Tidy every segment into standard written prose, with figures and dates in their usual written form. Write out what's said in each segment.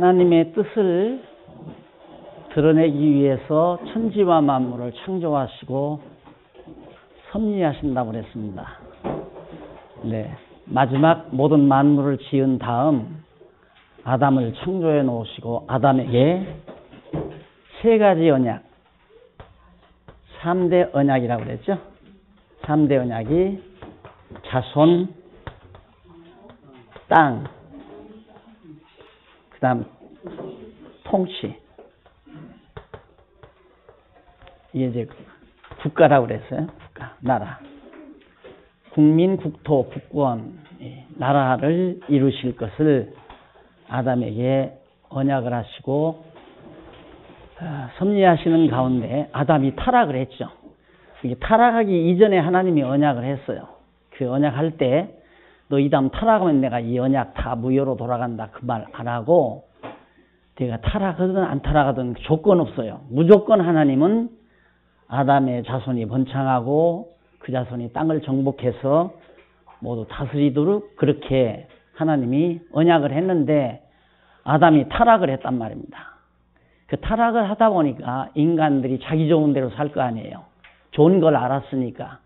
하나님의 뜻을 드러내기 위해서 천지와 만물을 창조하시고 섭리하신다고 그랬습니다. 네, 마지막 모든 만물을 지은 다음 아담을 창조해 놓으시고 아담에게 세 가지 언약, 3대 언약이라고 그랬죠. 3대 언약이 자손, 땅, 그 다음 통치. 이게 이제 국가라고 그랬어요. 국가, 나라. 국민, 국토, 국권, 나라를 이루실 것을 아담에게 언약을 하시고 섭리하시는 가운데 아담이 타락을 했죠. 이게 타락하기 이전에 하나님이 언약을 했어요. 그 언약할 때 너 이 다음 타락하면 내가 이 언약 다 무효로 돌아간다 그 말 안 하고 내가 타락하든 안 타락하든 조건 없어요. 무조건 하나님은 아담의 자손이 번창하고 그 자손이 땅을 정복해서 모두 다스리도록 그렇게 하나님이 언약을 했는데 아담이 타락을 했단 말입니다. 그 타락을 하다 보니까 인간들이 자기 좋은 대로 살 거 아니에요. 좋은 걸 알았으니까.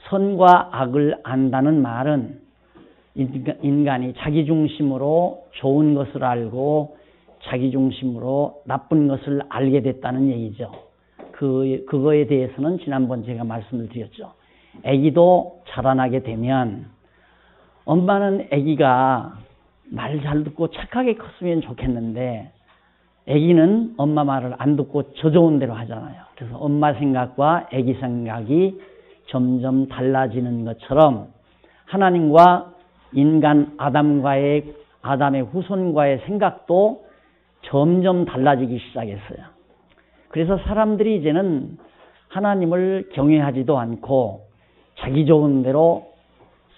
선과 악을 안다는 말은 인간이 자기 중심으로 좋은 것을 알고 자기 중심으로 나쁜 것을 알게 됐다는 얘기죠. 그거에 대해서는 지난번 제가 말씀을 드렸죠. 아기도 자라나게 되면 엄마는 아기가 말 잘 듣고 착하게 컸으면 좋겠는데 아기는 엄마 말을 안 듣고 저 좋은 대로 하잖아요. 그래서 엄마 생각과 아기 생각이 점점 달라지는 것처럼 하나님과 인간 아담의 후손과의 생각도 점점 달라지기 시작했어요. 그래서 사람들이 이제는 하나님을 경외하지도 않고 자기 좋은 대로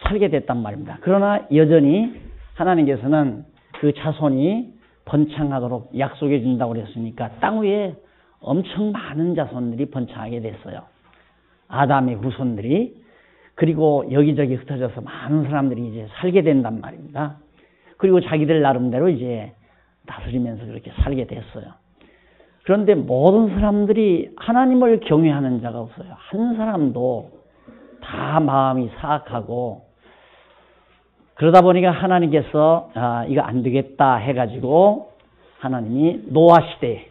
살게 됐단 말입니다. 그러나 여전히 하나님께서는 그 자손이 번창하도록 약속해 준다고 그랬으니까 땅 위에 엄청 많은 자손들이 번창하게 됐어요. 아담의 후손들이. 그리고 여기저기 흩어져서 많은 사람들이 이제 살게 된단 말입니다. 그리고 자기들 나름대로 이제 다스리면서 그렇게 살게 됐어요. 그런데 모든 사람들이 하나님을 경외하는 자가 없어요. 한 사람도 다 마음이 사악하고 그러다 보니까 하나님께서 이거 안 되겠다 해가지고 하나님이 노아 시대에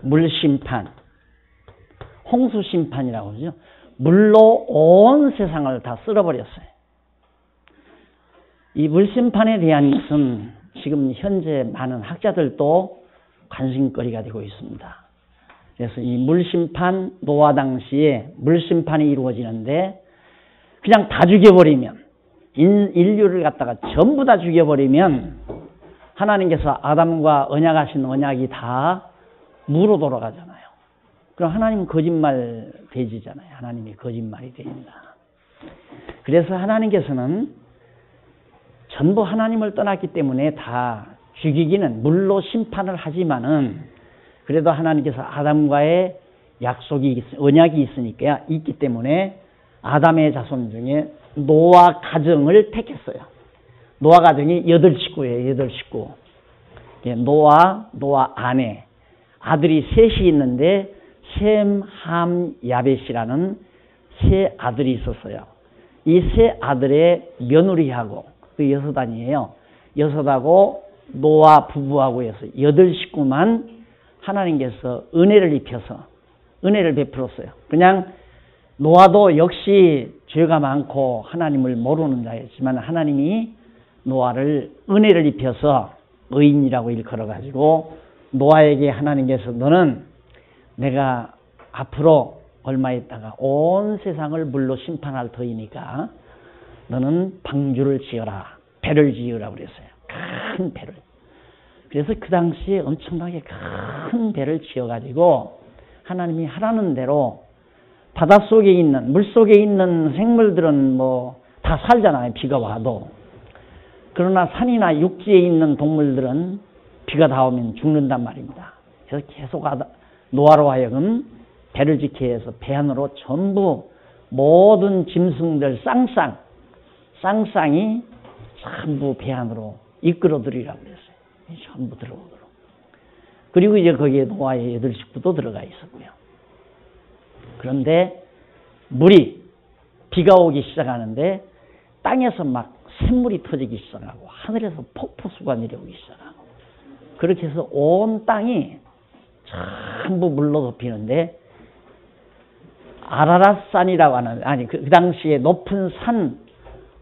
물심판, 홍수심판이라고 그러죠. 물로 온 세상을 다 쓸어버렸어요. 이 물심판에 대한 것은 지금 현재 많은 학자들도 관심거리가 되고 있습니다. 그래서 이 물심판, 노아 당시에 물심판이 이루어지는데 그냥 다 죽여버리면 인류를 갖다가 전부 다 죽여버리면 하나님께서 아담과 언약하신 언약이 다 무로 돌아가잖아요. 그럼 하나님은 거짓말 되지잖아요. 하나님이 거짓말이 됩니다. 그래서 하나님께서는 전부 하나님을 떠났기 때문에 다 죽이기는 물로 심판을 하지만은 그래도 하나님께서 아담과의 언약이 있기 때문에 아담의 자손 중에 노아 가정을 택했어요. 노아 가정이 8식구예요. 8식구. 노아 아내, 아들이 셋이 있는데 셈, 함, 야벳이라는 세 아들이 있었어요. 이 세 아들의 며느리하고 그 6아니에요. 6하고 노아 부부하고 해서 8식구만 하나님께서 은혜를 베풀었어요. 그냥 노아도 역시 죄가 많고 하나님을 모르는 자였지만 하나님이 노아를 은혜를 입혀서 의인이라고 일컬어가지고 노아에게 하나님께서 너는 내가 앞으로 얼마 있다가 온 세상을 물로 심판할 터이니까 너는 방주를 지어라. 배를 지으라고 그랬어요. 큰 배를. 그래서 그 당시에 엄청나게 큰 배를 지어가지고 하나님이 하라는 대로 바닷속에 있는, 물속에 있는 생물들은 뭐 다 살잖아요. 비가 와도. 그러나 산이나 육지에 있는 동물들은 비가 다 오면 죽는단 말입니다. 그래서 계속 노아로 하여금 배를 지키게 해서 배 안으로 전부 모든 짐승들 쌍쌍이 전부 배 안으로 이끌어들이라고 그랬어요. 전부 들어오도록. 그리고 이제 거기에 노아의 8 식구도 들어가 있었고요. 그런데 물이 비가 오기 시작하는데 땅에서 막 샘물이 터지기 시작하고 하늘에서 폭포수가 내려오기 시작하고 그렇게 해서 온 땅이 전부 물로 덮이는데 아라랏산이라고 하는 아니 그 당시에 높은 산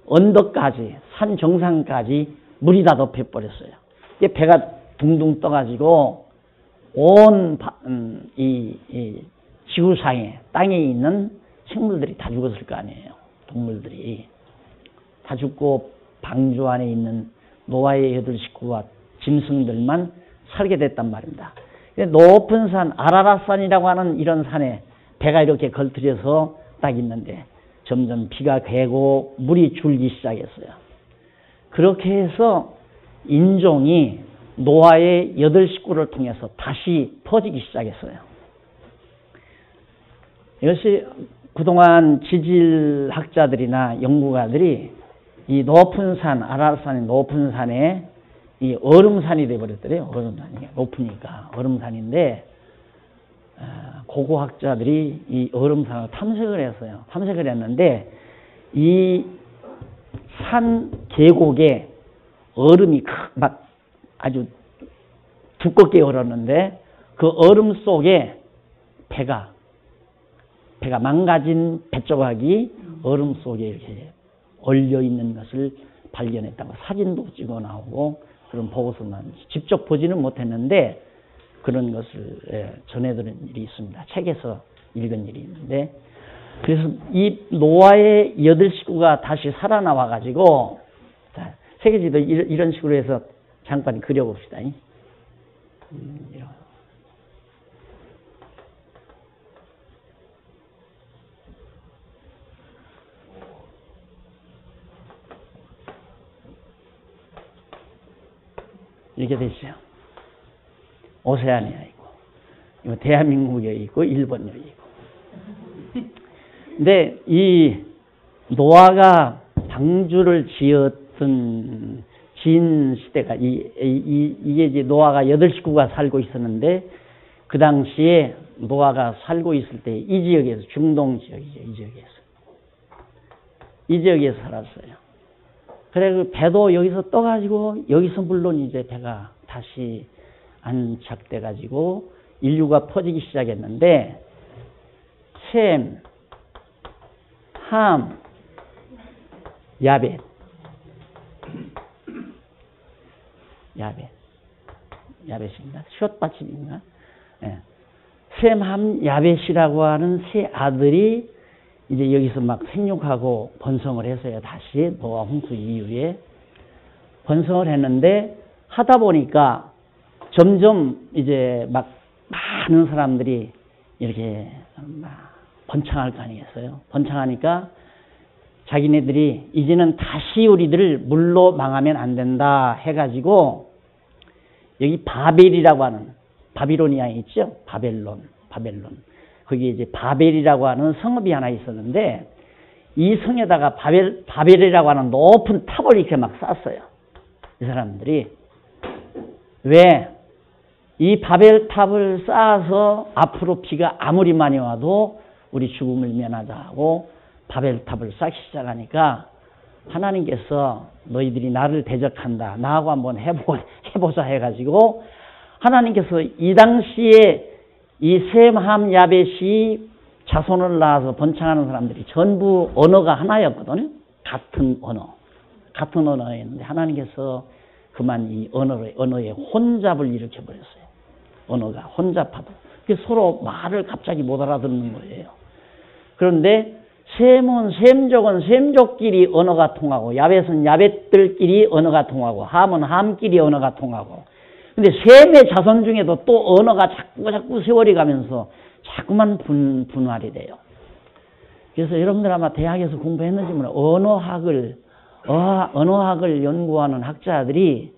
언덕까지 산 정상까지 물이 다 덮여버렸어요. 이게 배가 둥둥 떠가지고 온 이 지구상에 땅에 있는 생물들이 다 죽었을 거 아니에요. 동물들이 다 죽고 방주 안에 있는 노아의 8 식구와 짐승들만 살게 됐단 말입니다. 높은 산 아라랏산이라고 하는 이런 산에 배가 이렇게 걸트려서 딱 있는데 점점 비가 개고 물이 줄기 시작했어요. 그렇게 해서 인종이 노아의 8 식구를 통해서 다시 퍼지기 시작했어요. 이것이 그동안 지질학자들이나 연구가들이 이 높은 산, 아라랏산의 높은 산에 이 얼음산이 되어버렸더래요. 얼음산이 높으니까 얼음산인데 고고학자들이 이 얼음산을 탐색을 했어요. 탐색을 했는데 이 산 계곡에 얼음이 막 아주 두껍게 얼었는데 그 얼음 속에 배가 망가진 뱃조각이 얼음 속에 이렇게 얼려 있는 것을 발견했다고 사진도 찍어 나오고 그런 보고서만 직접 보지는 못했는데 그런 것을 전해 들은 일이 있습니다. 책에서 읽은 일이 있는데 그래서 이 노아의 8 식구가 다시 살아나와 가지고 세계지도 이런 식으로 해서 잠깐 그려봅시다. 이렇게 되죠. 오세아니아 있고, 대한민국에 있고, 일본에 있고. 근데 이 노아가 방주를 지은 시대가 이게 이제 노아가 8 식구가 살고 있었는데 그 당시에 노아가 살고 있을 때 이 지역에서 중동 지역이죠. 이 지역에서 살았어요. 그래 그 배도 여기서 떠가지고 여기서 물론 이제 배가 다시 안착돼 가지고 인류가 퍼지기 시작했는데 셈, 함, 야벳입니다. 숏 받침인가? 예. 셈, 함, 야벳이라고 하는 세 아들이 이제 여기서 막 생육하고 번성을 했어요. 다시 노아 홍수 이후에 번성을 했는데 하다 보니까 점점 이제 막 많은 사람들이 이렇게 막 번창할 거 아니겠어요? 번창하니까 자기네들이 이제는 다시 우리들 물로 망하면 안 된다 해가지고 여기 바벨이라고 하는 바비로니아에 있죠? 바벨론. 거기에 이제 바벨이라고 하는 성읍이 하나 있었는데 이 성에다가 바벨이라고 하는 높은 탑을 이렇게 막 쌓았어요. 이 사람들이. 왜? 이 바벨 탑을 쌓아서 앞으로 비가 아무리 많이 와도 우리 죽음을 면하자 하고 바벨 탑을 쌓기 시작하니까 하나님께서 너희들이 나를 대적한다. 나하고 한번 해보자 해가지고 하나님께서 이 당시에 이 셈, 함, 야벳이 자손을 낳아서 번창하는 사람들이 전부 언어가 하나였거든요. 같은 언어였는데 하나님께서 그만 이 언어의 혼잡을 일으켜버렸어요. 언어가 혼잡하고 서로 말을 갑자기 못 알아듣는 거예요. 그런데 셈은 셈족은 셈족끼리 언어가 통하고 야벳은 야벳들끼리 언어가 통하고 함은 함끼리 언어가 통하고 근데 셈의 자손 중에도 또 언어가 자꾸 세월이 가면서 자꾸만 분할이 돼요. 그래서 여러분들 아마 대학에서 공부했는지 몰라요. 언어학을 연구하는 학자들이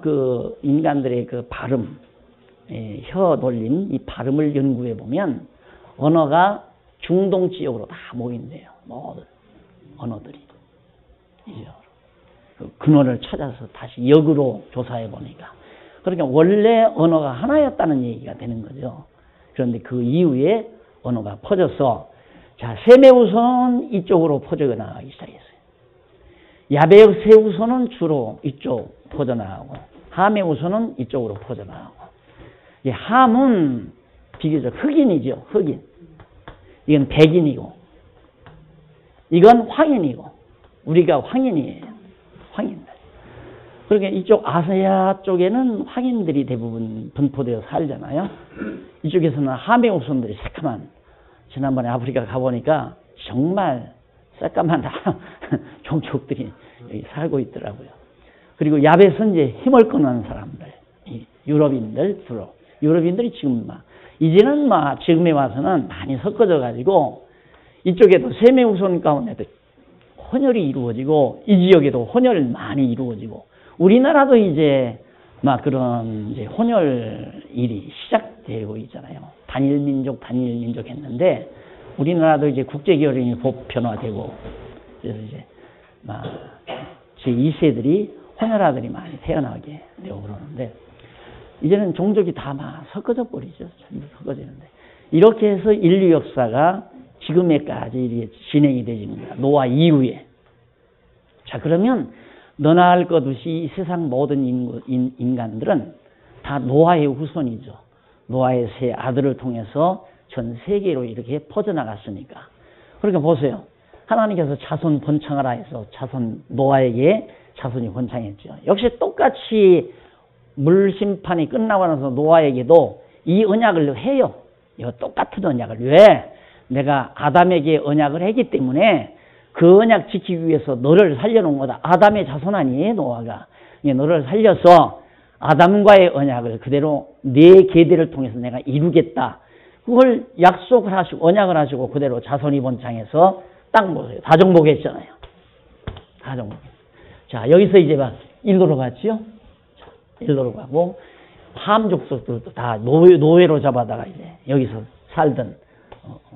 그 인간들의 그 발음, 혀 돌림, 이 발음을 연구해 보면 언어가 중동 지역으로 다 모인대요. 모든 언어들이. 그 근원을 찾아서 다시 역으로 조사해 보니까 그러니까 원래 언어가 하나였다는 얘기가 되는 거죠. 그런데 그 이후에 언어가 퍼져서 자, 세메우소는 이쪽으로 퍼져나가기 시작했어요. 야베세우소는 주로 이쪽 퍼져나가고 하메우소는 이쪽으로 퍼져나가고 함은 비교적 흑인이죠. 흑인. 이건 백인이고 이건 황인이고 우리가 황인이에요. 황인들. 그러니까 이쪽 아시아 쪽에는 황인들이 대부분 분포되어 살잖아요. 이쪽에서는 하메우소들이 새까만 지난번에 아프리카 가보니까 정말 새까만 종족들이 여기 살고 있더라고요. 그리고 야베에서 이제 힘을 끊는 사람들, 유럽인들 주로. 유럽인들이 지금 이제는 지금에 와서는 많이 섞어져 가지고 이쪽에도 세메우손 가운데도 혼혈이 이루어지고 이 지역에도 혼혈이 많이 이루어지고 우리나라도 이제 그런 이제 혼혈 일이 시작되고 있잖아요. 단일 민족 했는데 우리나라도 이제 국제결연이 보편화되고 그래서 이제 제 2세들이 혼혈아들이 많이 태어나게 되고 그러는데 이제는 종족이 다 섞어져 버리죠. 전부 섞어지는데 이렇게 해서 인류 역사가 지금에까지 이렇게 진행이 되집니다. 노아 이후에. 자, 그러면 너나 알 것 없이 이 세상 모든 인간들은 다 노아의 후손이죠. 노아의 세 아들을 통해서 전 세계로 이렇게 퍼져나갔으니까. 그러니까 보세요. 하나님께서 자손 번창하라 해서 노아에게 자손이 번창했죠. 역시 똑같이 물 심판이 끝나고 나서 노아에게도 이 언약을 해요. 이거 똑같은 언약을. 왜? 내가 아담에게 언약을 했기 때문에 그 언약 지키기 위해서 너를 살려놓은 거다. 아담의 자손 아니에요, 노아가. 너를 살려서 아담과의 언약을 그대로 네 계대를 통해서 내가 이루겠다. 그걸 약속을 하시고 언약을 하시고 그대로 자손이 번창해서 땅 보세요. 다정복했잖아요. 다정복. 자, 여기서 이제 일로로 갔지요. 일로로 가고 함족속들도 다 노예로 잡아다가 이제 여기서 살던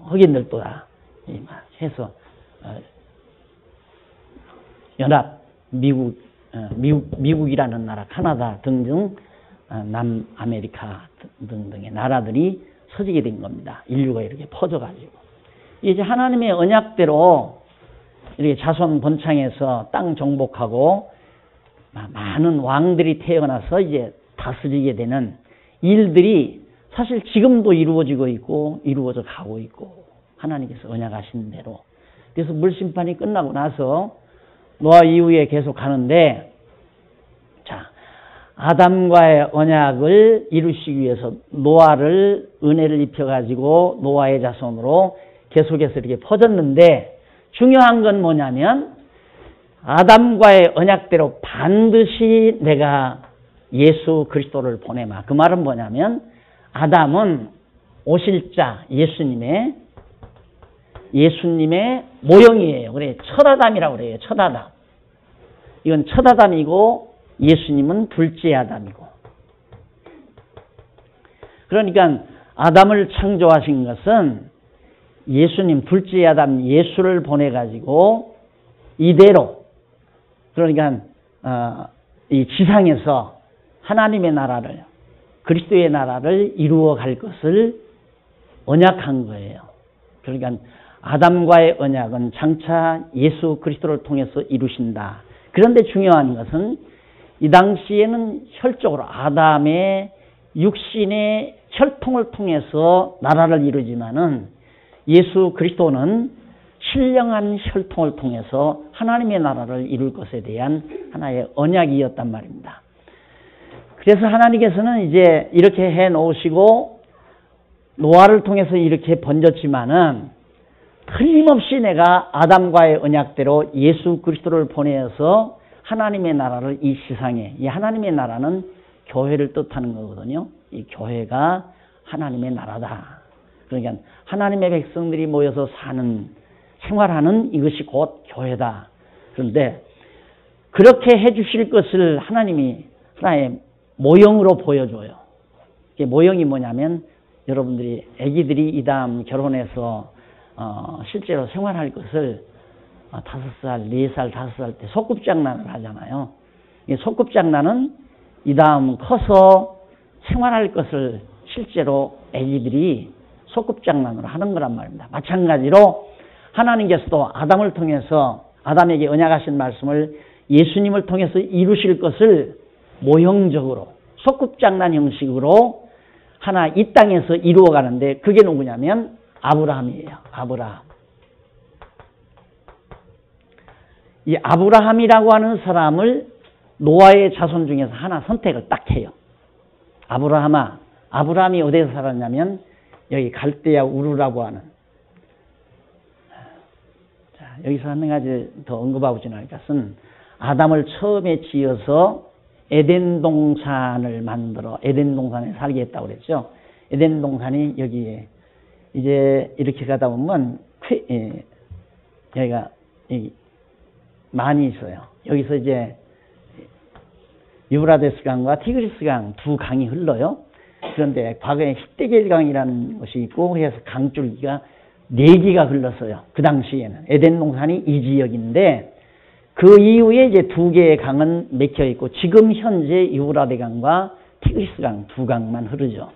흑인들도 다 해서 연합 미국이라는 나라, 카나다 등등 남아메리카 등등의 나라들이 서지게 된 겁니다. 인류가 이렇게 퍼져가지고 이제 하나님의 언약대로 이렇게 자손 번창해서 땅 정복하고 많은 왕들이 태어나서 이제 다스리게 되는 일들이 사실 지금도 이루어지고 있고 이루어져 가고 있고 하나님께서 언약하신 대로. 그래서 물심판이 끝나고 나서 노아 이후에 계속 가는데 자, 아담과의 언약을 이루시기 위해서 노아를 은혜를 입혀가지고 노아의 자손으로 계속해서 이렇게 퍼졌는데 중요한 건 뭐냐면 아담과의 언약대로 반드시 내가 예수 그리스도를 보내마. 그 말은 뭐냐면 아담은 오실 자 예수님의 모형이에요. 그래 첫 아담이라고 그래요. 첫 아담. 이건 첫 아담이고 예수님은 둘째 아담이고. 그러니까 아담을 창조하신 것은 예수님 둘째 아담 예수를 보내 가지고 이대로 그러니까 이 지상에서 하나님의 나라를 그리스도의 나라를 이루어 갈 것을 언약한 거예요. 그러니까 아담과의 언약은 장차 예수 그리스도를 통해서 이루신다. 그런데 중요한 것은 이 당시에는 혈적으로 아담의 육신의 혈통을 통해서 나라를 이루지만은 예수 그리스도는 신령한 혈통을 통해서 하나님의 나라를 이룰 것에 대한 하나의 언약이었단 말입니다. 그래서 하나님께서는 이제 이렇게 해 놓으시고 노아를 통해서 이렇게 번졌지만은 틀림없이 내가 아담과의 언약대로 예수 그리스도를 보내서 하나님의 나라를 이 세상에, 이 하나님의 나라는 교회를 뜻하는 거거든요. 이 교회가 하나님의 나라다. 그러니까 하나님의 백성들이 모여서 생활하는 이것이 곧 교회다. 그런데 그렇게 해주실 것을 하나님이 하나의 모형으로 보여줘요. 이게 모형이 뭐냐면 여러분들이 아기들이 이다음 결혼해서 실제로 생활할 것을 5살, 4살, 5살 때 소꿉장난을 하잖아요. 이 소꿉장난은 이 다음 커서 생활할 것을 실제로 애기들이 소꿉장난으로 하는 거란 말입니다. 마찬가지로 하나님께서도 아담을 통해서 아담에게 언약하신 말씀을 예수님을 통해서 이루실 것을 모형적으로 소꿉장난 형식으로 하나 이 땅에서 이루어가는데 그게 누구냐면 아브라함이에요. 아브라함. 이 아브라함이라고 하는 사람을 노아의 자손 중에서 하나 선택을 딱 해요. 아브라함아. 아브라함이 어디서 살았냐면 여기 갈대아 우르라고 하는. 자, 여기서 한 가지 더 언급하고 지나갈 것은 아담을 처음에 지어서 에덴 동산을 만들어 에덴 동산에 살게 했다고 그랬죠. 에덴 동산이 여기에 이제 이렇게 가다 보면 여기가 많이 있어요. 여기서 이제 유브라데스 강과 티그리스 강 두 강이 흘러요. 그런데 과거에 히데겔 강이라는 것이 있고 그래서 강줄기가 4개가 흘렀어요. 그 당시에는 에덴 동산이 이 지역인데 그 이후에 이제 2개의 강은 맥혀 있고 지금 현재 유브라데 강과 티그리스 강 두 강만 흐르죠.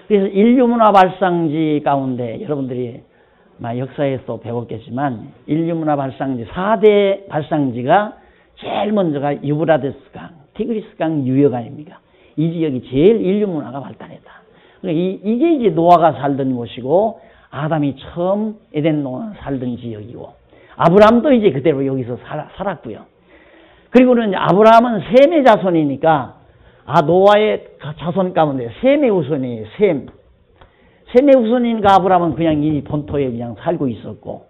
그래서 인류 문화 발상지 가운데 여러분들이 역사에서 배웠겠지만 인류 문화 발상지 4대 발상지가 제일 먼저가 유브라데스 강, 티그리스 강 유역아닙니까? 이 지역이 제일 인류 문화가 발달했다. 그러니까 이게 이제 노아가 살던 곳이고 아담이 처음 에덴 동산 살던 지역이고 아브라함도 이제 그대로 여기서 살았고요. 그리고는 이제 아브라함은 셈의 자손이니까 노아의 자손 가운데 셈의 후손이에요. 셈의 후손이니까 아브라함은 그냥 이 본토에 그냥 살고 있었고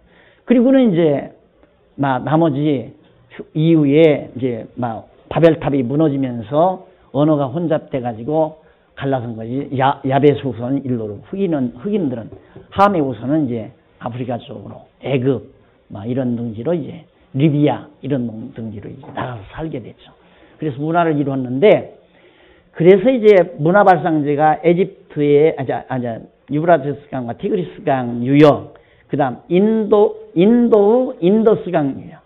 그리고는 이제 나머지 이후에 이제 바벨탑이 무너지면서 언어가 혼잡돼 가지고 갈라선 거지. 야베스 후손은 일로로 흑인들은 함의 후손은 이제 아프리카 쪽으로 애굽 이런 등지로 이제 리비아 이런 등지로 이제 나가서 살게 됐죠. 그래서 문화를 이루었는데 그래서 이제 문화 발상지가 에집트의 유브라데스 강과 티그리스 강 유역, 그다음 인도스 강 유역,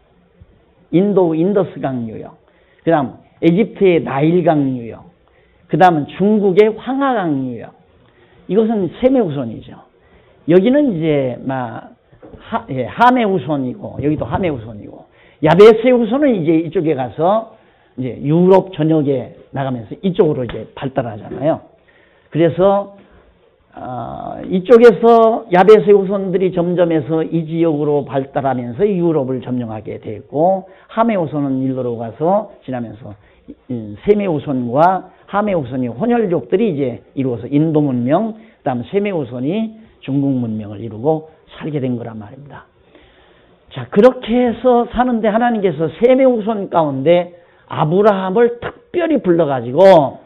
인더스 강 유역, 그다음 에집트의 나일강 유역, 그다음은 중국의 황하강 유역. 이것은 셈의 후손이죠. 여기는 이제 함의 후손이고 여기도 함의 후손이고 야베스의 후손은 이제 이쪽에 가서 이제 유럽 전역에 나가면서 이쪽으로 이제 발달하잖아요. 그래서 이쪽에서 야베스의 후손들이 점점해서 이 지역으로 발달하면서 유럽을 점령하게 됐고 함의 후손은 일로로 가서 지나면서 셈의 후손과 함의 후손이 혼혈족들이 이제 이루어서 인도 문명, 그다음 셈의 후손이 중국 문명을 이루고 살게 된 거란 말입니다. 자, 그렇게 해서 사는데 하나님께서 셈의 후손 가운데 아브라함을 특별히 불러가지고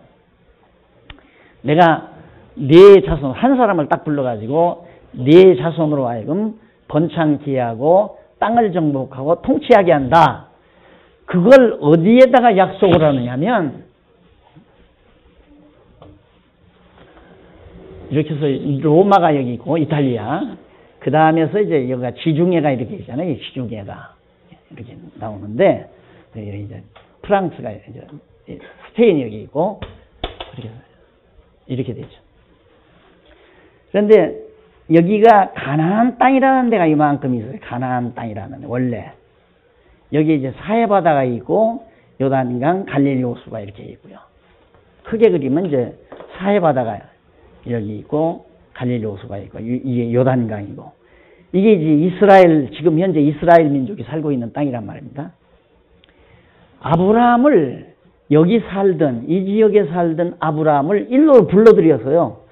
내가 네 자손, 한 사람을 딱 불러가지고 네 자손으로 하여금 번창케 하고 땅을 정복하고 통치하게 한다. 그걸 어디에다가 약속을 하느냐면 이렇게 해서 로마가 여기 있고 이탈리아, 그 다음에서 이제 여기가 지중해가 이렇게 있잖아요. 지중해가 이렇게 나오는데 이제 프랑스가 이제 스페인이 여기 있고 이렇게 되죠. 그런데 여기가 가나안 땅이라는 데가 이만큼 있어요. 가나안 땅이라는 데. 원래 여기 이제 사해바다가 있고 요단강, 갈릴리 호수가 이렇게 있고요. 크게 그리면 이제 사해바다가 여기 있고 갈릴리 호수가 있고 이게 요단강이고 이게 이제 이스라엘, 지금 현재 이스라엘 민족이 살고 있는 땅이란 말입니다. 아브라함을 여기 살던 이 지역에 살던 아브라함을 일로 불러들여서요.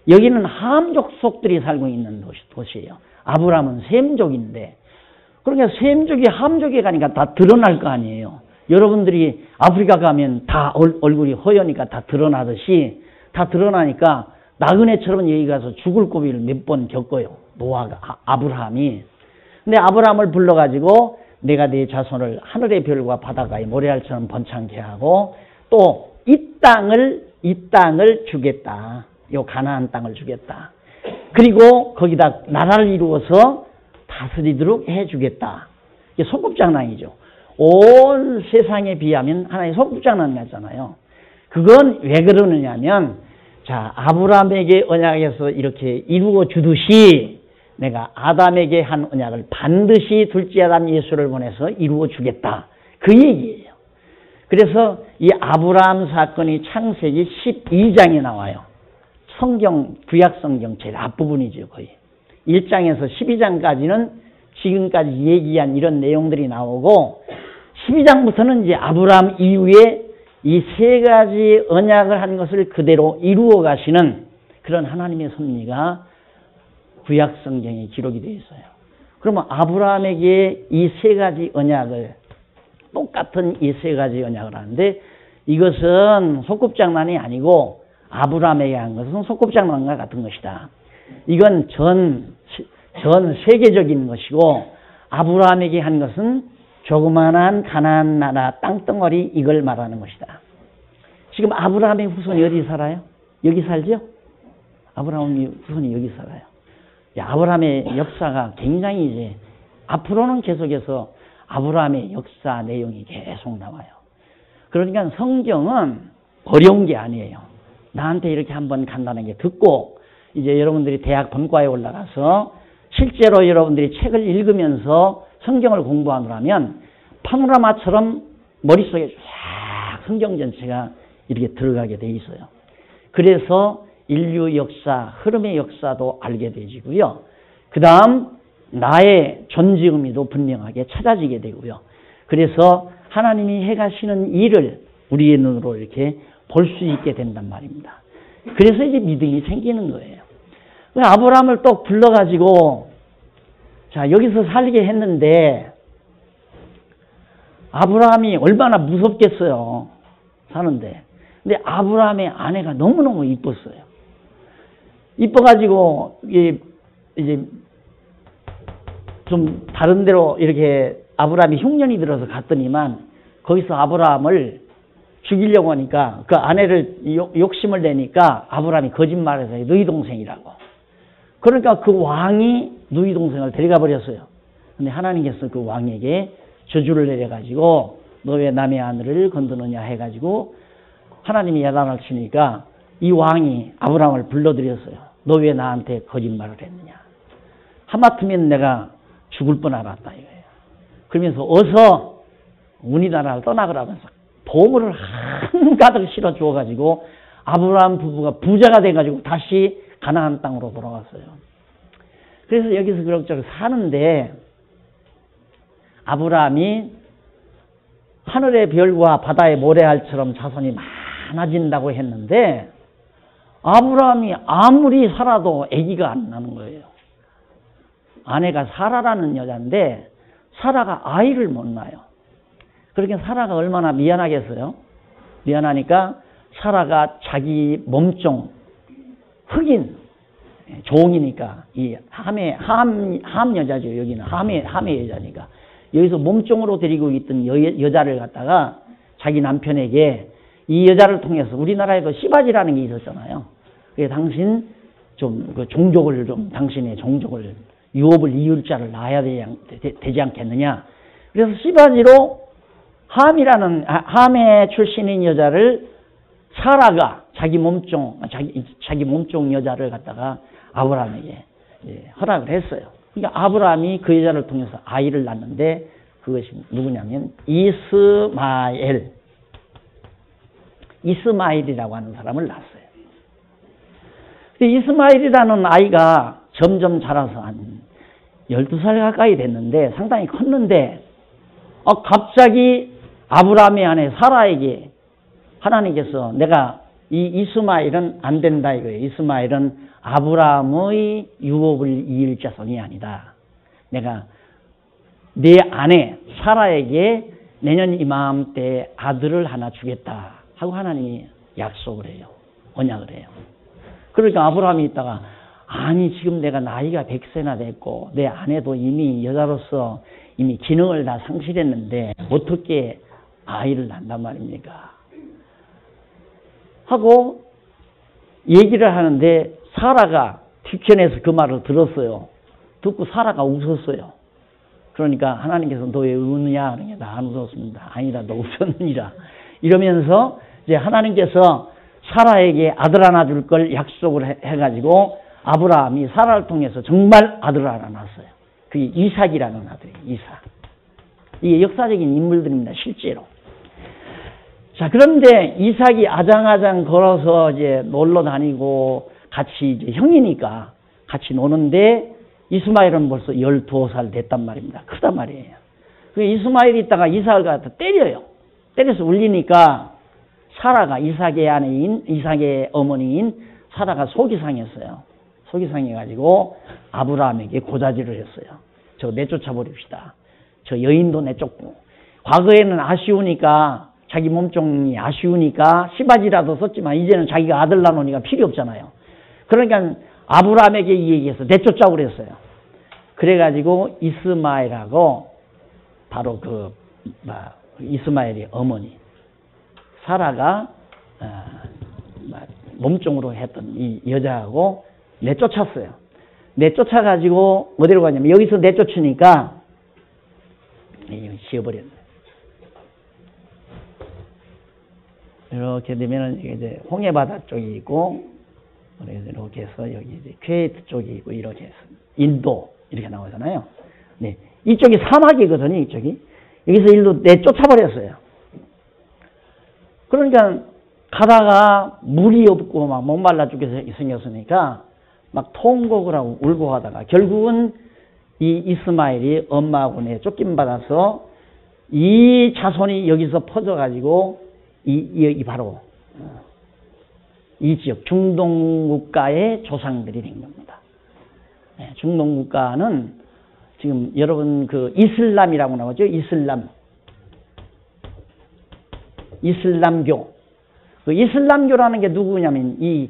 여기는 함 족속들이 살고 있는 도시예요. 아브라함은 셈족인데 그러니까 셈족이 함족에 가니까 다 드러날 거 아니에요. 여러분들이 아프리카 가면 다 얼굴이 허여니까 다 드러나듯이 다 드러나니까 나그네처럼 여기 가서 죽을 고비를 몇 번 겪어요. 노아가, 아브라함이. 근데 아브라함을 불러가지고 내가 네 자손을 하늘의 별과 바다가의 모래알처럼 번창케 하고 또 이 땅을 주겠다. 요 가나안 땅을 주겠다. 그리고 거기다 나라를 이루어서 다스리도록 해주겠다. 이게 소꿉장난이죠. 온 세상에 비하면 하나의 소꿉장난 같잖아요. 그건 왜 그러느냐면, 자, 아브라함에게 언약에서 이렇게 이루어 주듯이 내가 아담에게 한 언약을 반드시 둘째 아담 예수를 보내서 이루어 주겠다. 그 얘기예요. 그래서 이 아브라함 사건이 창세기 12장에 나와요. 성경, 구약 성경 제일 앞부분이죠, 거의. 1장에서 12장까지는 지금까지 얘기한 이런 내용들이 나오고, 12장부터는 이제 아브라함 이후에 이 세 가지 언약을 한 것을 그대로 이루어 가시는 그런 하나님의 섭리가 구약 성경에 기록이 되어 있어요. 그러면 아브라함에게 이 세 가지 언약을, 똑같은 이 세 가지 언약을 하는데, 이것은 소꿉장난이 아니고 아브라함에게 한 것은 소꿉장난과 같은 것이다. 이건 전 세계적인 것이고, 아브라함에게 한 것은 조그만한 가나안 나라 땅덩어리, 이걸 말하는 것이다. 지금 아브라함의 후손이 어디 살아요? 여기 살죠? 아브라함의 후손이 여기 살아요. 아브라함의 역사가 굉장히 이제 앞으로는 계속해서 아브라함의 역사 내용이 계속 나와요. 그러니까 성경은 어려운 게 아니에요. 나한테 이렇게 한번 간단하게 듣고 이제 여러분들이 대학 본과에 올라가서 실제로 여러분들이 책을 읽으면서 성경을 공부하느라면 파노라마처럼 머릿속에 쫙 성경 전체가 이렇게 들어가게 돼 있어요. 그래서 인류 역사, 흐름의 역사도 알게 되지고요. 그 다음 나의 존재 의미도 분명하게 찾아지게 되고요. 그래서 하나님이 해가시는 일을 우리의 눈으로 이렇게 볼 수 있게 된단 말입니다. 그래서 이제 믿음이 생기는 거예요. 아브라함을 또 불러가지고 자, 여기서 살게 했는데 아브라함이 얼마나 무섭겠어요. 사는데. 근데 아브라함의 아내가 너무너무 이뻤어요. 이뻐가지고 이제 좀 다른 데로 이렇게 아브라함이 흉년이 들어서 갔더니만 거기서 아브라함을 죽이려고 하니까 그 아내를 욕심을 내니까 아브라함이 거짓말해서 너희 동생이라고. 그러니까 그 왕이 너희 동생을 데려가 버렸어요. 근데 하나님께서 그 왕에게 저주를 내려가지고 너 왜 남의 아내를 건드느냐 해가지고 하나님이 야단을 치니까 이 왕이 아브라함을 불러들였어요. 너 왜 나한테 거짓말을 했느냐. 하마터면 내가 죽을 뻔 알았다 이거예요. 그러면서 어서 우리나라를 떠나그러면서 보물을 한가득 실어 주어가지고 아브라함 부부가 부자가 돼가지고 다시 가나안 땅으로 돌아왔어요. 그래서 여기서 그럭저럭 사는데 아브라함이 하늘의 별과 바다의 모래알처럼 자손이 많아진다고 했는데 아브라함이 아무리 살아도 아기가 안 나는 거예요. 아내가 사라라는 여자인데 사라가 아이를 못 낳아요. 그러니까 사라가 얼마나 미안하겠어요. 미안하니까 사라가 자기 몸종 흑인 종이니까 이 함 여자죠. 여기는 함의 여자니까 여기서 몸종으로 데리고 있던 여자를 갖다가 자기 남편에게 이 여자를 통해서 우리나라에도 시바지라는 게 있었잖아요. 그게 당신 좀 그 종족을 좀 당신의 종족을 유업을 이을 자를 낳아야 되지 않겠느냐. 그래서 시바지로 함의 출신인 여자를 사라가 자기 몸종 여자를 갖다가 아브라함에게 허락을 했어요. 그러니까 아브라함이 그 여자를 통해서 아이를 낳는데 그것이 누구냐면 이스마엘이라고 하는 사람을 낳았어요. 이스마엘이라는 아이가 점점 자라서 한 12살 가까이 됐는데 상당히 컸는데 갑자기 아브라함의 아내 사라에게 하나님께서 내가 이 이스마엘은 안 된다 이거예요. 이스마엘은 아브라함의 유업을 이을 자손이 아니다. 내가 내 아내 사라에게 내년 이맘때 아들을 하나 주겠다 하고 하나님이 약속을 해요. 언약을 해요. 그러니까 아브라함이 있다가 아니 지금 내가 나이가 100세나 됐고 내 아내도 이미 여자로서 이미 기능을 다 상실했는데 어떻게 아이를 낳는단 말입니까? 하고 얘기를 하는데 사라가 뒤편에서 그 말을 들었어요. 듣고 사라가 웃었어요. 그러니까 하나님께서 너 왜 우느냐 하는 게 나 안 웃었습니다. 아니다, 너 웃었느니라. 이러면서 이제 하나님께서 사라에게 아들 하나 줄 걸 약속을 해가지고 아브라함이 사라를 통해서 정말 아들을 하나 낳았어요. 그게 이삭이라는 아들이에요. 이삭. 이게 역사적인 인물들입니다. 실제로. 자, 그런데 이삭이 아장아장 걸어서 이제 놀러 다니고 같이 이제 형이니까 같이 노는데 이스마엘은 벌써 12살 됐단 말입니다. 크단 말이에요. 그 이스마엘이 있다가 이삭을 갖다 때려요. 때려서 울리니까 사라가 이삭의 어머니인 사라가 속이 상했어요. 속이 상해가지고 아브라함에게 고자질을 했어요. 저 내쫓아 버립시다. 저 여인도 내쫓고. 과거에는 아쉬우니까 자기 몸종이 아쉬우니까 시바지라도 썼지만 이제는 자기가 아들 낳으니까 필요 없잖아요. 그러니까 아브라함에게 이 얘기해서 내쫓자고 그랬어요. 그래가지고 이스마엘하고 바로 이스마엘의 어머니 사라가 몸종으로 했던 이 여자하고 내쫓았어요. 내쫓아가지고 어디로 가냐면 여기서 내쫓으니까 지어버렸네. 이렇게 되면은 이제 홍해바다 쪽이 있고, 그래서 이렇게 해서 여기 이제 퀘이트 쪽이 있고, 이렇게 해서 인도 이렇게 나오잖아요. 네, 이쪽이 사막이거든요. 이쪽이 여기서 일로 내쫓아버렸어요. 그러니까 가다가 물이 없고 막 목말라 죽게 생겼으니까 막 통곡을 하고 울고 하다가 결국은 이 이스마엘이 엄마하고 쫓김받아서 이 자손이 여기서 퍼져가지고 바로 이 지역 중동 국가의 조상들이 된 겁니다. 네, 중동 국가는 지금 여러분 그 이슬람이라고 나오죠. 이슬람교. 그 이슬람교라는 게 누구냐면 이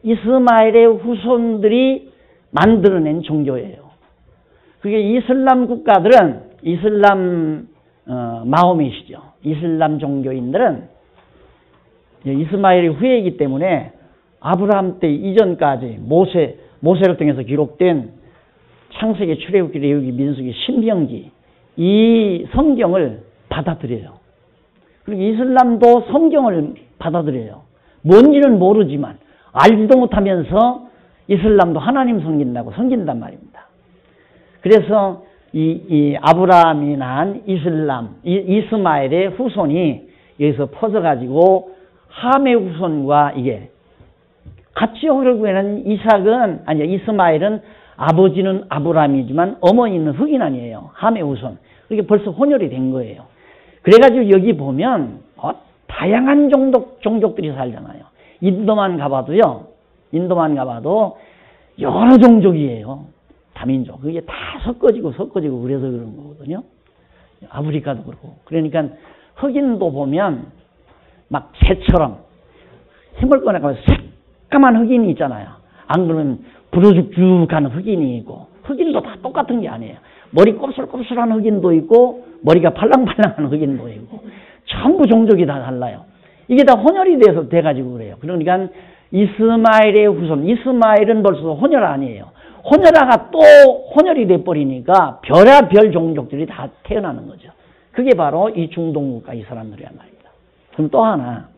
이스마엘의 후손들이 만들어낸 종교예요. 그게 이슬람 국가들은 이슬람 마호мет이죠. 이슬람 종교인들은 이스마엘의 후예이기 때문에 아브라함 때 이전까지 모세를 통해서 기록된 창세기, 출애굽기, 레위기, 민수기, 신명기 이 성경을 받아들여요. 그리고 이슬람도 성경을 받아들여요. 뭔지는 모르지만 알지도 못하면서 이슬람도 하나님 섬긴단 말입니다. 그래서 이 아브라함이 낳은 이스마엘의 후손이 여기서 퍼져가지고 함의 후손과 이게 같이 결국에는 이스마엘은 아버지는 아브라함이지만 어머니는 흑인 아니에요. 함의 후손. 그게 벌써 혼혈이 된 거예요. 그래가지고 여기 보면 다양한 종족들이 살잖아요. 인도만 가봐도 여러 종족이에요. 다민족. 그게 다 섞어지고 그래서 그런 거거든요. 아프리카도 그렇고. 그러니까 흑인도 보면 막 새처럼 힘을 꺼내가면 새까만 흑인이 있잖아요. 안 그러면 부르죽죽한 흑인이 있고, 흑인도 다 똑같은 게 아니에요. 머리 곱슬곱슬한 흑인도 있고 머리가 팔랑팔랑한 흑인도 있고 전부 종족이 다 달라요. 이게 다 혼혈이 돼가지고 그래요. 그러니까 이스마엘의 후손, 이스마엘은 벌써 혼혈 아니에요. 혼혈아가 또 혼혈이 돼버리니까 별의별 종족들이 다 태어나는 거죠. 그게 바로 이 중동국가 이 사람들이란 말입니다. 그럼 또 하나,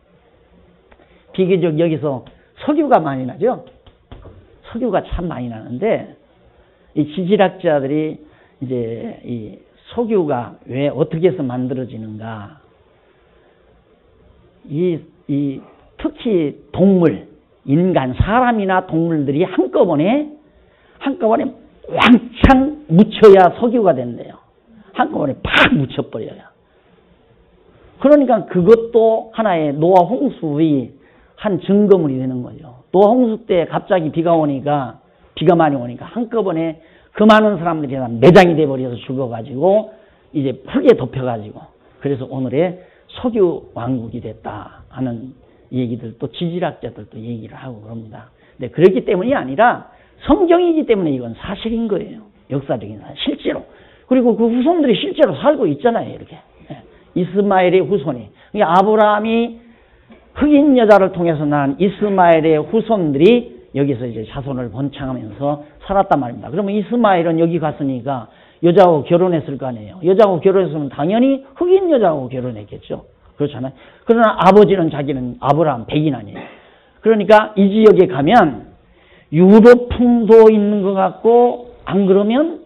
비교적 여기서 석유가 많이 나죠. 석유가 참 많이 나는데 이 지질학자들이 이제 이 석유가 왜 어떻게 해서 만들어지는가, 특히 동물, 인간, 사람이나 동물들이 한꺼번에 왕창 묻혀야 석유가 된대요. 한꺼번에 팍 묻혀버려요. 그러니까 그것도 하나의 노아 홍수의 한 증거물이 되는 거죠. 노아 홍수 때 갑자기 비가 많이 오니까 한꺼번에 그 많은 사람들이 다 매장이 돼버려서 죽어가지고 이제 흙에 덮여가지고, 그래서 오늘의 석유 왕국이 됐다 하는 얘기들, 또 지질학자들도 얘기를 하고 그럽니다. 근데 그렇기 때문이 아니라 성경이기 때문에 이건 사실인 거예요. 역사적인 사실, 실제로. 그리고 그 후손들이 실제로 살고 있잖아요, 이렇게. 이스마엘의 후손이. 그러니까 아브라함이 흑인 여자를 통해서 낳은 이스마엘의 후손들이 여기서 이제 자손을 번창하면서 살았단 말입니다. 그러면 이스마엘은 여기 갔으니까 여자하고 결혼했을 거 아니에요. 여자하고 결혼했으면 당연히 흑인 여자하고 결혼했겠죠. 그렇잖아요. 그러나 아버지는 자기는 아브라함 백인 아니에요. 그러니까 이 지역에 가면 유럽풍도 있는 것 같고 안 그러면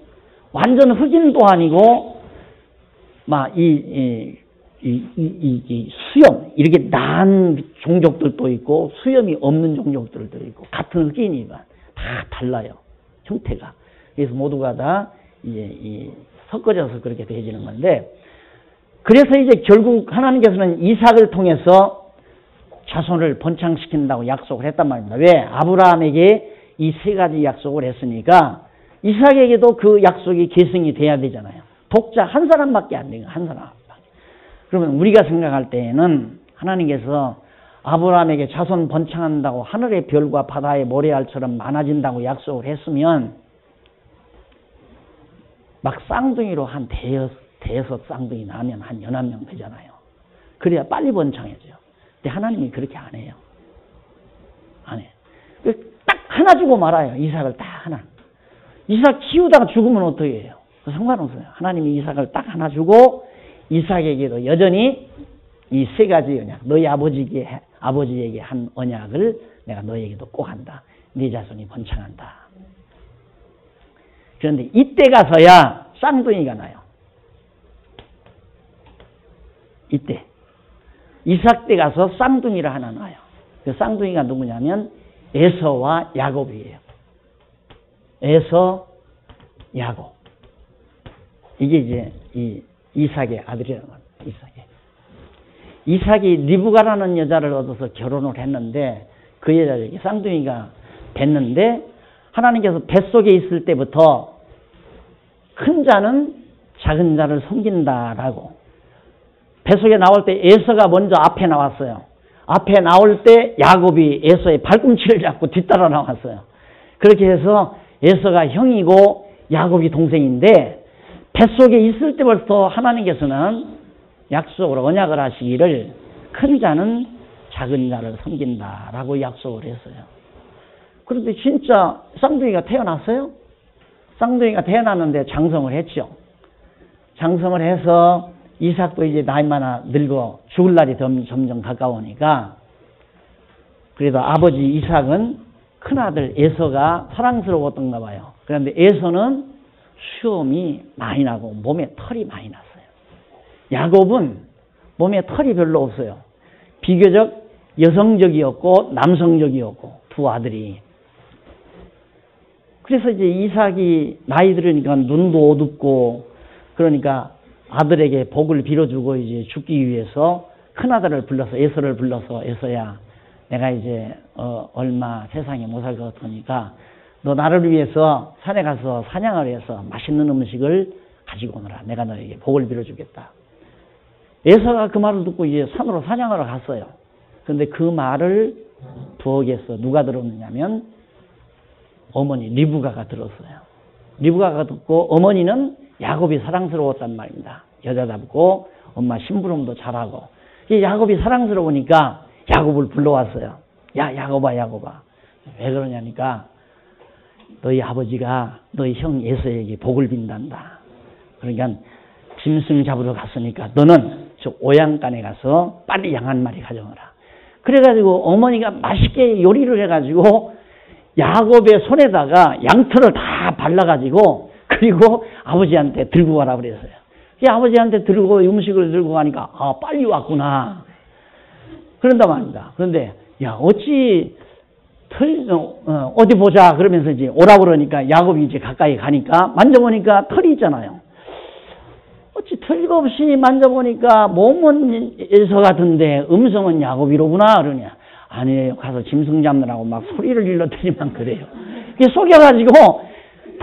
완전 흑인도 아니고 막 수염 이렇게 난 종족들도 있고 수염이 없는 종족들도 있고 같은 흑인이지만 다 달라요. 형태가. 그래서 모두가 다 이제 섞어져서 그렇게 되어지는 건데, 그래서 이제 결국 하나님께서는 이삭을 통해서 자손을 번창시킨다고 약속을 했단 말입니다. 왜? 아브라함에게 이 세 가지 약속을 했으니까 이삭에게도 그 약속이 계승이 돼야 되잖아요. 독자 한 사람밖에 안 되는 한 사람밖에. 그러면 우리가 생각할 때에는 하나님께서 아브라함에게 자손 번창한다고 하늘의 별과 바다의 모래알처럼 많아진다고 약속을 했으면 막 쌍둥이로 한 대여섯 쌍둥이 나면 한 11명 되잖아요. 그래야 빨리 번창해져요. 근데 하나님이 그렇게 안 해요. 안 해요. 딱 하나 주고 말아요. 이삭을 딱 하나. 이삭 키우다가 죽으면 어떻게 해요? 상관없어요. 하나님이 이삭을 딱 하나 주고 이삭에게도 여전히 이 세 가지 언약, 너희 아버지에게 한 언약을 내가 너에게도 꼭 한다. 네 자손이 번창한다. 그런데 이때 가서야 쌍둥이가 나요. 이때. 이삭 때 가서 쌍둥이를 하나 낳아요. 그 쌍둥이가 누구냐면 에서와 야곱이에요. 에서, 야곱. 이게 이제 이 이삭의 아들이라는 겁니다. 이삭이 리브가라는 여자를 얻어서 결혼을 했는데 그 여자에게 쌍둥이가 됐는데 하나님께서 뱃속에 있을 때부터 큰 자는 작은 자를 섬긴다라고. 뱃속에 나올 때 에서가 먼저 앞에 나왔어요. 앞에 나올 때 야곱이 에서의 발꿈치를 잡고 뒤따라 나왔어요. 그렇게 해서 에서가 형이고 야곱이 동생인데 뱃속에 있을 때부터 하나님께서는 약속으로 언약을 하시기를 큰 자는 작은 자를 섬긴다라고 약속을 했어요. 그런데 진짜 쌍둥이가 태어났어요? 쌍둥이가 태어났는데 장성을 했죠. 장성을 해서 이삭도 이제 나이마나 늙어 죽을 날이 점점 가까우니까 그래도 아버지 이삭은 큰아들 에서가 사랑스러웠던가 봐요. 그런데 에서는 수염이 많이 나고 몸에 털이 많이 났어요. 야곱은 몸에 털이 별로 없어요. 비교적 여성적이었고 남성적이었고 두 아들이. 그래서 이제 이삭이 나이 들으니까 눈도 어둡고 그러니까 아들에게 복을 빌어주고 이제 죽기 위해서 큰아들을 불러서 에서를 불러서 에서야 내가 이제 얼마 세상에 못 살 것 같으니까 너 나를 위해서 산에 가서 사냥을 해서 맛있는 음식을 가지고 오너라. 내가 너에게 복을 빌어주겠다. 에서가 그 말을 듣고 이제 산으로 사냥하러 갔어요. 그런데 그 말을 부엌에서 누가 들었느냐면 어머니 리브가가 들었어요. 리브가가 듣고 어머니는 야곱이 사랑스러웠단 말입니다. 여자답고 엄마 심부름도 잘하고. 야곱이 사랑스러우니까 야곱을 불러왔어요. 야 야곱아. 왜 그러냐니까 너희 아버지가 너희 형 에서에게 복을 빈단다. 그러니까 짐승 잡으러 갔으니까 너는 저 오양간에 가서 빨리 양 한 마리 가져오라. 그래가지고 어머니가 맛있게 요리를 해가지고 야곱의 손에다가 양털을 다 발라가지고 그리고 아버지한테 들고 가라 그랬어요. 아버지한테 들고 음식을 들고 가니까 빨리 왔구나. 그런단 말입니다. 그런데 어찌 어디 보자 그러면서 이제 오라 그러니까 야곱이 이제 가까이 가니까 만져보니까 털이 있잖아요. 어찌 털가 없이 만져보니까 몸은 에서 같은데 음성은 야곱이로구나 그러냐. 아니에요. 가서 짐승 잡느라고 막 소리를 질렀더니만 그래요. 속여가지고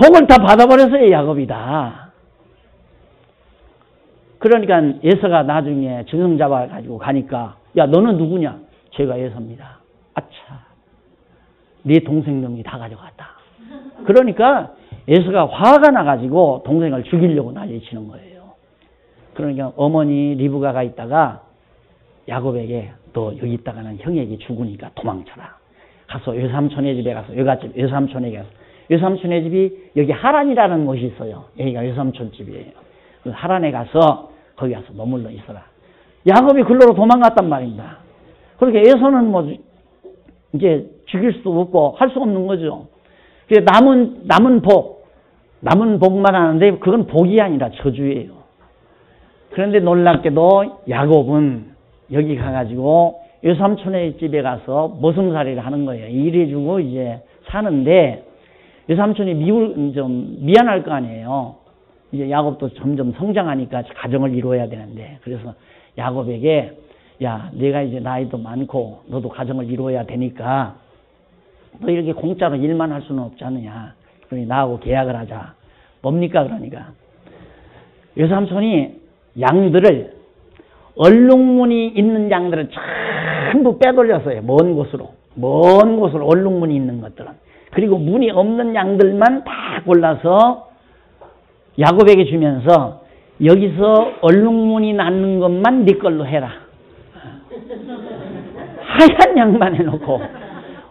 복을 다 받아버렸어요. 야곱이다. 그러니까 에서가 나중에 짐승 잡아가지고 가니까 야 너는 누구냐. 제가 에서입니다. 아차. 네 동생 놈이 다 가져갔다. 그러니까 에서가 화가 나가지고 동생을 죽이려고 난리치는 거예요. 그러니까 어머니 리브가가 있다가 야곱에게 너 여기 있다가는 형에게 죽으니까 도망쳐라. 가서 외삼촌의 집에 가서 외삼촌에게 가서 외삼촌의 집이 여기 하란이라는 곳이 있어요. 여기가 외삼촌 집이에요. 그 하란에 가서 거기 가서 머물러 있어라. 야곱이 글로로 도망갔단 말입니다. 그렇게 에서는 뭐 이제 죽일 수도 없고 할 수 없는 거죠. 남은 복만 하는데 그건 복이 아니라 저주예요. 그런데 놀랍게도 야곱은 여기 가가지고 외삼촌의 집에 가서 머슴살이를 하는 거예요. 일해주고 이제 사는데 외삼촌이 좀 미안할 거 아니에요. 이제 야곱도 점점 성장하니까 가정을 이루어야 되는데, 그래서 야곱에게 야, 내가 이제 나이도 많고 너도 가정을 이루어야 되니까 너 이렇게 공짜로 일만 할 수는 없지 않느냐. 그러니 나하고 계약을 하자. 뭡니까? 그러니까 외삼촌이 양들을, 얼룩무늬 있는 양들을 전부 빼돌렸어요. 먼 곳으로 얼룩무늬 있는 것들은. 그리고 무늬 없는 양들만 다 골라서 야곱에게 주면서 여기서 얼룩무늬 낳는 것만 네 걸로 해라. 하얀 양만 해놓고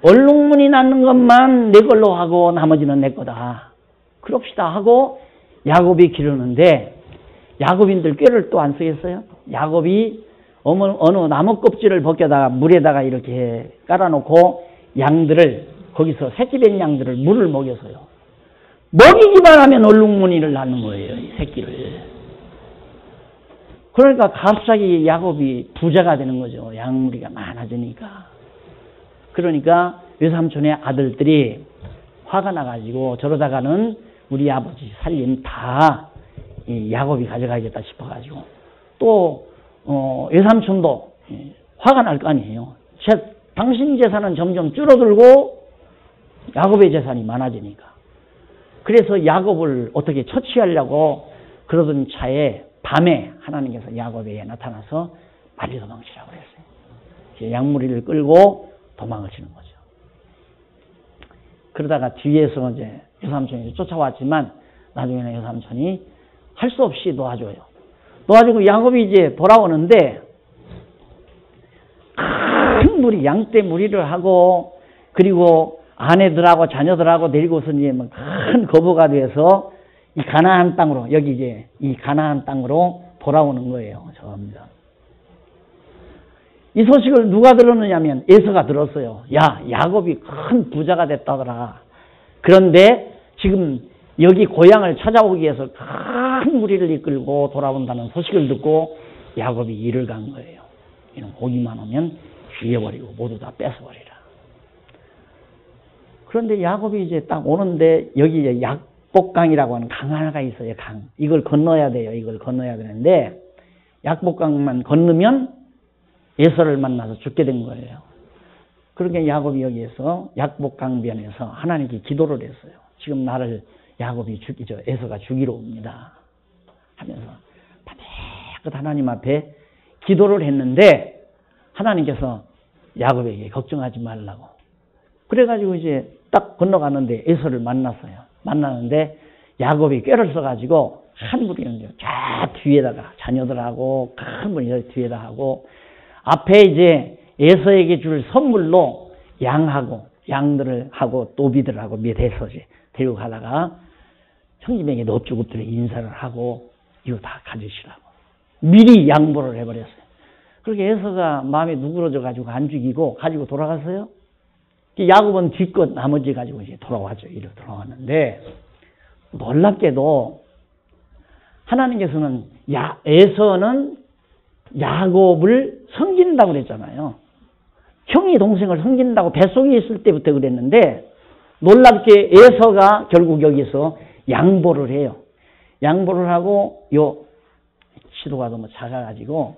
얼룩무늬 낳는 것만 내 걸로 하고 나머지는 내 거다. 그럽시다 하고 야곱이 기르는데, 야곱인들 꾀를 또 안 쓰겠어요? 야곱이 어느 나무 껍질을 벗겨다가 물에다가 이렇게 깔아놓고 양들을, 거기서 새끼된 양들을 물을 먹여서요. 먹이기만 하면 얼룩무늬를 낳는 거예요, 이 새끼를. 그러니까 갑자기 야곱이 부자가 되는 거죠. 양무리가 많아지니까. 그러니까 외삼촌의 아들들이 화가 나가지고 저러다가는 우리 아버지 살림 다 이 야곱이 가져가겠다 싶어가지고, 또 외삼촌도 화가 날 거 아니에요. 당신 재산은 점점 줄어들고 야곱의 재산이 많아지니까. 그래서 야곱을 어떻게 처치하려고 그러던 차에 밤에 하나님께서 야곱에게 나타나서 빨리 도망치라고 그랬어요. 양무리를 끌고 도망을 치는 거죠. 그러다가 뒤에서 이제 외삼촌이 쫓아왔지만 나중에는 외삼촌이 할 수 없이 놓아줘요. 놓아주고 야곱이 이제 돌아오는데 큰 무리, 양떼 무리를 하고, 그리고 아내들하고 자녀들하고 내리고서 이제 큰 거부가 돼서 이 가나안 땅으로, 여기 이제 이 가나안 땅으로 돌아오는 거예요. 저입니다. 이 소식을 누가 들었느냐면 에서가 들었어요. 야, 야곱이 큰 부자가 됐다더라. 그런데 지금 여기 고향을 찾아오기 위해서 큰 무리를 이끌고 돌아온다는 소식을 듣고 야곱이 일을 간 거예요. 이런 오기만 오면 죽여버리고 모두 다 뺏어버리라. 그런데 야곱이 이제 딱 오는데 여기 이제 약복강이라고 하는 강 하나가 있어요. 강. 이걸 건너야 돼요. 이걸 건너야 되는데 약복강만 건너면 에서를 만나서 죽게 된 거예요. 그러니까 야곱이 여기에서 약복강변에서 하나님께 기도를 했어요. 지금 나를 야곱이 죽이죠. 에서가 죽이러 옵니다. 하면서 바짝 하나님 앞에 기도를 했는데 하나님께서 야곱에게 걱정하지 말라고. 그래가지고 이제 딱 건너가는데 에서를 만났어요. 만나는데 야곱이 꾀를 써가지고 한 무리는 쫙 뒤에다가 자녀들하고 큰 무리 뒤에다 하고, 앞에 이제 에서에게 줄 선물로 양들을 하고 노비들하고 밑에서 데리고 가다가 형님에게 넙죽엎드려 인사를 하고 이거 다 가지시라고 미리 양보를 해버렸어요. 그렇게 에서가 마음에 누그러져 가지고 안 죽이고 가지고 돌아갔어요. 야곱은 뒤끝 나머지 가지고 이제 돌아왔죠. 이리 돌아왔는데 놀랍게도 하나님께서는 에서는 야곱을 섬긴다고 그랬잖아요. 형이 동생을 섬긴다고 뱃속에 있을 때부터 그랬는데 놀랍게 에서가 결국 여기서 양보를 해요. 양보를 하고 시도가 너무 작아가지고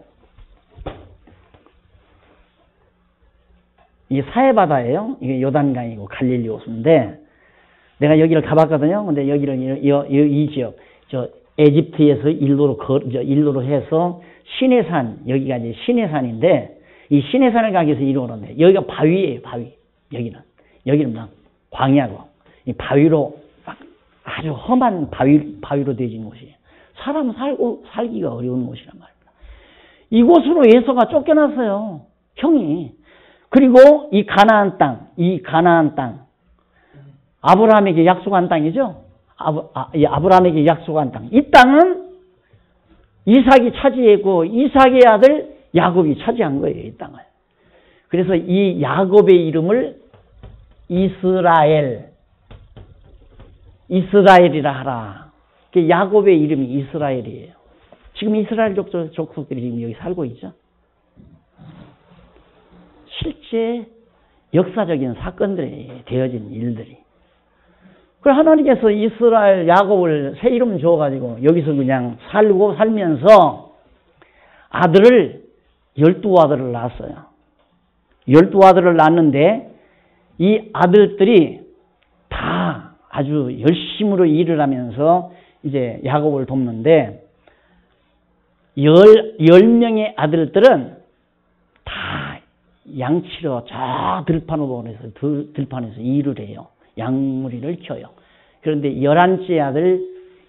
이게 사해바다예요. 이게 요단강이고 갈릴리 호수인데 내가 여기를 가봤거든요. 근데 여기를 이 지역 에집트에서 일로로 해서 시내산, 여기가 이제 시내산인데 이 시내산을 가기 위해서 이리 오는데 여기가 바위예요. 바위. 여기는 막 광야고 이 바위로 막 아주 험한 바위로 되어진 곳이에요. 사람 살기가 어려운 곳이란 말입니다. 이곳으로 에서가 쫓겨났어요. 형이. 그리고 이 가나안 땅 아브라함에게 약속한 땅이죠. 아브라함에게 약속한 땅. 이 땅은 이삭이 차지했고 이삭의 아들 야곱이 차지한 거예요. 이 땅을. 그래서 이 야곱의 이름을 이스라엘이라 하라. 야곱의 이름이 이스라엘이에요. 지금 이스라엘 족속들이 지금 여기 살고 있죠. 실제 역사적인 사건들이 되어진 일들이. 그래서 하나님께서 이스라엘 야곱을 새 이름 줘가지고 여기서 그냥 살면서 아들을 12아들을 낳았어요. 12아들을 낳았는데 이 아들들이 다 아주 열심으로 일을 하면서 이제 야곱을 돕는데 10명의 아들들은 다 양치러 저 들판에서 일을 해요. 양무리를 켜요. 그런데 11째 아들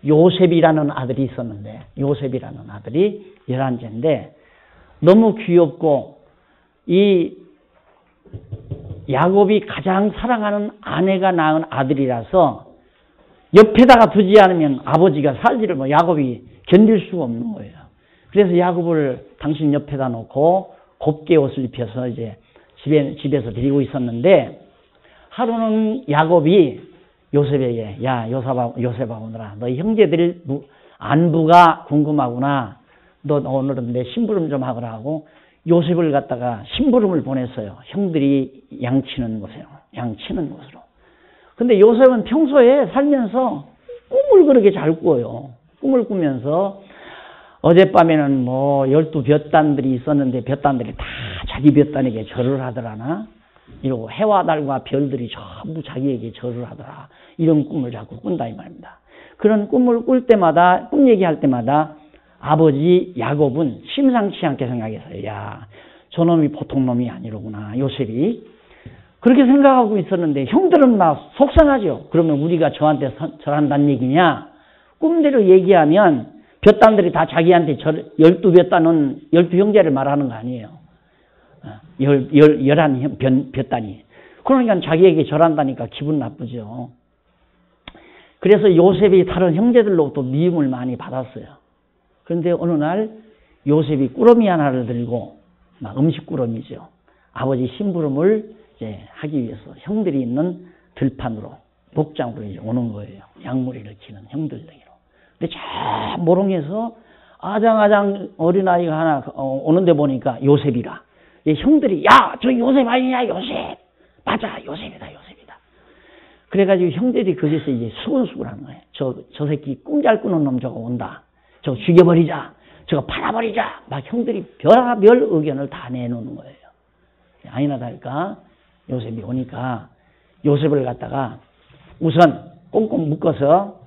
요셉이라는 아들이 있었는데 요셉이라는 아들이 11째인데 너무 귀엽고 이 야곱이 가장 사랑하는 아내가 낳은 아들이라서 옆에다가 두지 않으면 아버지가 살지를 야곱이 견딜 수가 없는 거예요. 그래서 야곱을 당신 옆에다 놓고 곱게 옷을 입혀서 이제 집에서 데리고 있었는데 하루는 야곱이 요셉에게 야 요셉아 오너라 너희 형제들 안부가 궁금하구나. 너 오늘은 내 심부름 좀 하거라 하고 요셉을 갖다가 심부름을 보냈어요. 형들이 양치는 곳으로. 근데 요셉은 평소에 살면서 꿈을 그렇게 잘 꿔요. 꿈을 꾸면서 어젯밤에는 12볕단들이 있었는데 볕단들이 다 자기 볕단에게 절을 하더라나 이러고 해와 달과 별들이 전부 자기에게 절을 하더라. 이런 꿈을 자꾸 꾼다 이 말입니다. 그런 꿈을 꿀 때마다 꿈 얘기할 때마다 아버지 야곱은 심상치 않게 생각했어요. 야, 저놈이 보통 놈이 아니로구나. 요셉이. 그렇게 생각하고 있었는데 형들은 막 속상하죠. 그러면 우리가 저한테 절한다는 얘기냐. 꿈대로 얘기하면 볕단들이 다 자기한테 12볕단은 12형제를 말하는 거 아니에요. 11볕단이. 그러니까 자기에게 절한다니까 기분 나쁘죠. 그래서 요셉이 다른 형제들로부터 미움을 많이 받았어요. 그런데 어느 날 요셉이 꾸러미 하나를 들고 막 음식 꾸러미죠. 아버지 심부름을 이제 하기 위해서 형들이 있는 들판으로 목장으로 이제 오는 거예요. 양무리를 치는 형들 등으로. 근데 저 모롱에서 아장아장 어린아이가 하나 오는데 보니까 요셉이라. 형들이 야, 저 요셉 아니냐 요셉. 맞아 요셉이다. 그래가지고 형들이 거기서 이제 수근수근 하는 거예요. 저 새끼 꿈 잘 꾸는 놈 저거 온다. 저거 죽여버리자. 저거 팔아버리자. 막 형들이 별의별 의견을 다 내놓는 거예요. 아니나 다를까 요셉이 오니까 요셉을 갖다가 우선 꽁꽁 묶어서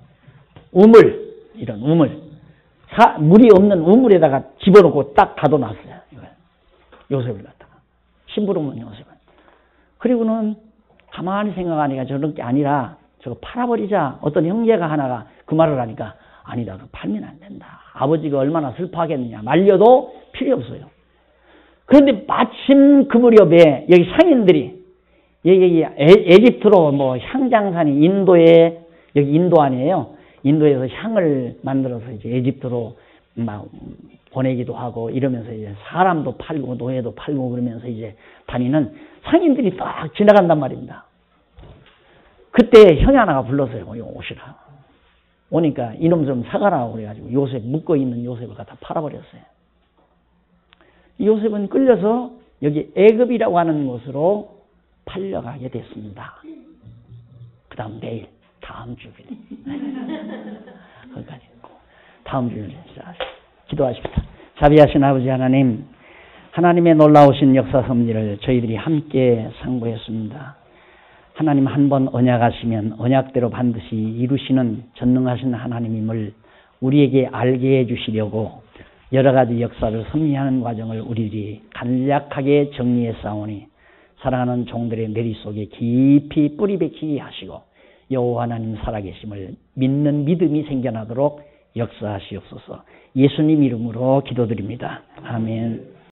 이런 우물 물이 없는 우물에다가 집어넣고 딱 가둬놨어요. 요셉을 갖다가 심부름은 요셉은. 그리고는 가만히 생각하니까 저런 게 아니라 저거 팔아버리자. 어떤 형제가 하나가 그 말을 하니까 아니다. 그거 팔면 안 된다. 아버지가 얼마나 슬퍼하겠느냐. 말려도 필요 없어요. 그런데 마침 그 무렵에 여기 상인들이 여기 에집트로 향장산이 인도에 여기 인도 아니에요. 인도에서 향을 만들어서 이제 에집트로 막 보내기도 하고 이러면서 이제 사람도 팔고 노예도 팔고 그러면서 이제 다니는 상인들이 딱 지나간단 말입니다. 그때 형이 하나가 불렀어요. 오시라. 오니까 이놈 좀 사가라고 그래가지고 요셉 묶어 있는 요셉을 갖다 팔아버렸어요. 요셉은 끌려서 여기 애굽이라고 하는 곳으로 팔려가게 됐습니다. 그 다음 내일 다음 주에 거기까지 다음 주에 기도하십시다. 자비하신 아버지 하나님, 하나님의 놀라우신 역사 섭리를 저희들이 함께 상고했습니다. 하나님 한 번 언약하시면 언약대로 반드시 이루시는 전능하신 하나님임을 우리에게 알게 해주시려고 여러 가지 역사를 섭리하는 과정을 우리들이 간략하게 정리해 싸우니 사랑하는 종들의 내리 속에 깊이 뿌리 박히게 하시고 여호와 하나님 살아계심을 믿는 믿음이 생겨나도록 역사하시옵소서. 예수님 이름으로 기도드립니다. 아멘.